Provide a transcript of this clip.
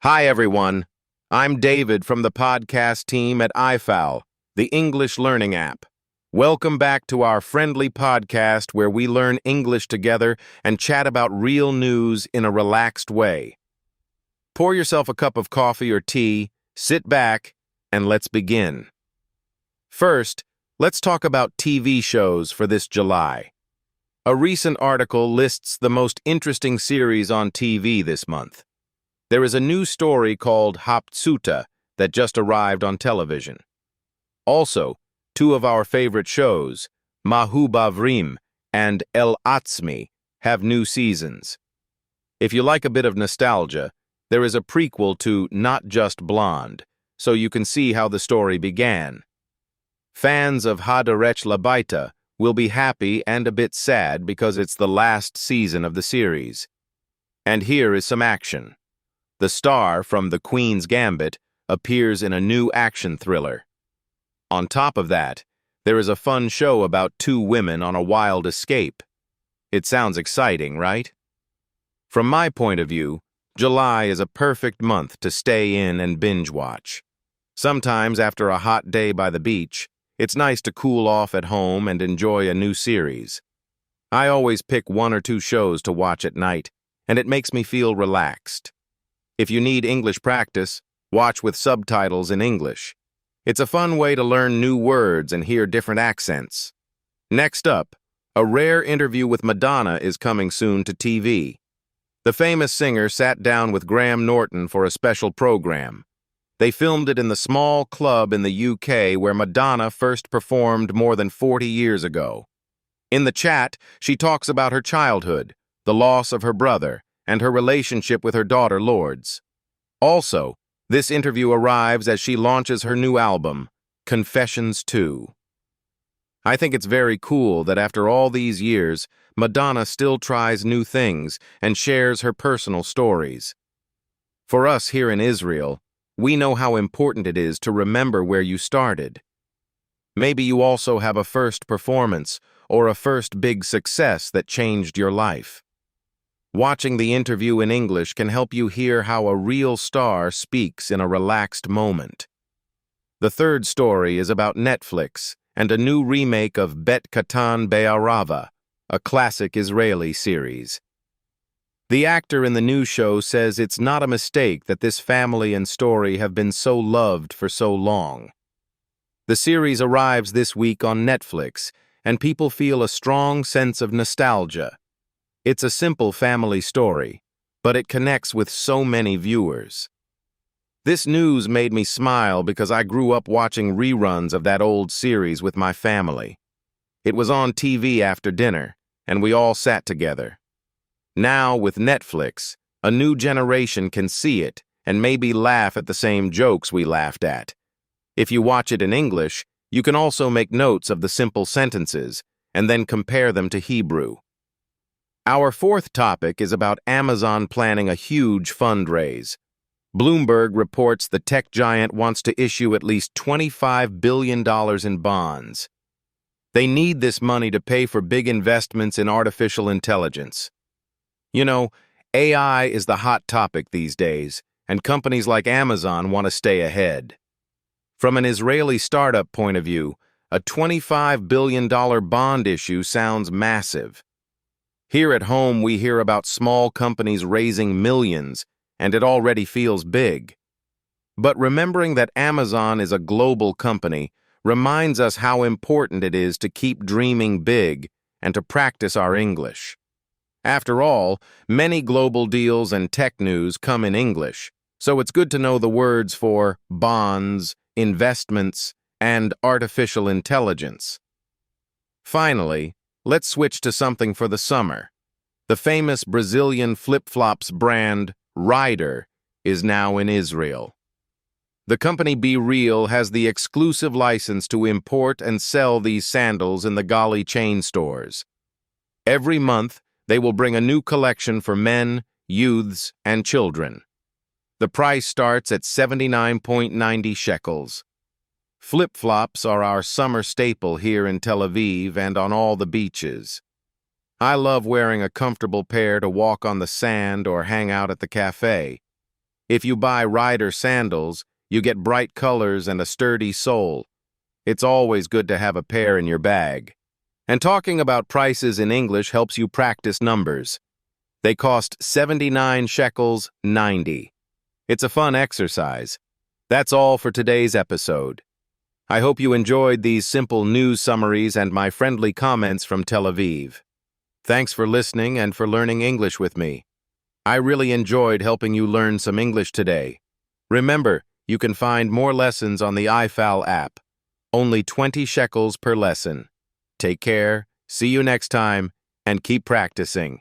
Hi, everyone. I'm David from the podcast team at I-Fal, the English learning app. Welcome back to our friendly podcast where we learn English together and chat about real news in a relaxed way. Pour yourself a cup of coffee or tea, sit back, and let's begin. First, let's talk about TV shows for this July. A recent article lists the most interesting series on TV this month. There is a new story called Haptsuta that just arrived on television. Also, two of our favorite shows, Mahubavrim and El Atzmi, have new seasons. If you like a bit of nostalgia, there is a prequel to Not Just Blonde, so you can see how the story began. Fans of Hadarech Labaita will be happy and a bit sad because it's the last season of the series. And here is some action. The star from The Queen's Gambit appears in a new action thriller. On top of that, there is a fun show about two women on a wild escape. It sounds exciting, right? From my point of view, July is a perfect month to stay in and binge watch. Sometimes after a hot day by the beach, it's nice to cool off at home and enjoy a new series. I always pick one or two shows to watch at night, and it makes me feel relaxed. If you need English practice, watch with subtitles in English. It's a fun way to learn new words and hear different accents. Next up, a rare interview with Madonna is coming soon to TV. The famous singer sat down with Graham Norton for a special program. They filmed it in the small club in the UK where Madonna first performed more than 40 years ago. In the chat, she talks about her childhood, the loss of her brother, and her relationship with her daughter Lourdes. Also, this interview arrives as she launches her new album, Confessions 2. I think it's very cool that after all these years, Madonna still tries new things and shares her personal stories. For us here in Israel, we know how important it is to remember where you started. Maybe you also have a first performance or a first big success that changed your life. Watching the interview in English can help you hear how a real star speaks in a relaxed moment. The third story is about Netflix and a new remake of Bet Katan Be'arava, a classic Israeli series. The actor in the new show says it's not a mistake that this family and story have been so loved for so long. The series arrives this week on Netflix, and people feel a strong sense of nostalgia. It's a simple family story, but it connects with so many viewers. This news made me smile because I grew up watching reruns of that old series with my family. It was on TV after dinner, and we all sat together. Now, with Netflix, a new generation can see it and maybe laugh at the same jokes we laughed at. If you watch it in English, you can also make notes of the simple sentences and then compare them to Hebrew. Our fourth topic is about Amazon planning a huge fundraise. Bloomberg reports the tech giant wants to issue at least $25 billion in bonds. They need this money to pay for big investments in artificial intelligence. You know, AI is the hot topic these days, and companies like Amazon want to stay ahead. From an Israeli startup point of view, a $25 billion bond issue sounds massive. Here at home, we hear about small companies raising millions, and it already feels big. But remembering that Amazon is a global company reminds us how important it is to keep dreaming big and to practice our English. After all, many global deals and tech news come in English, so it's good to know the words for bonds, investments, and artificial intelligence. Finally, let's switch to something for the summer. The famous Brazilian flip-flops brand, Ryder, is now in Israel. The company Be Real has the exclusive license to import and sell these sandals in the Gali chain stores. Every month, they will bring a new collection for men, youths, and children. The price starts at 79.90 shekels. Flip-flops are our summer staple here in Tel Aviv and on all the beaches. I love wearing a comfortable pair to walk on the sand or hang out at the cafe. If you buy Rider sandals, you get bright colors and a sturdy sole. It's always good to have a pair in your bag. And talking about prices in English helps you practice numbers. They cost 79 shekels 90. It's a fun exercise. That's all for today's episode. I hope you enjoyed these simple news summaries and my friendly comments from Tel Aviv. Thanks for listening and for learning English with me. I really enjoyed helping you learn some English today. Remember, you can find more lessons on the I-Fal app. Only 20 shekels per lesson. Take care, see you next time, and keep practicing.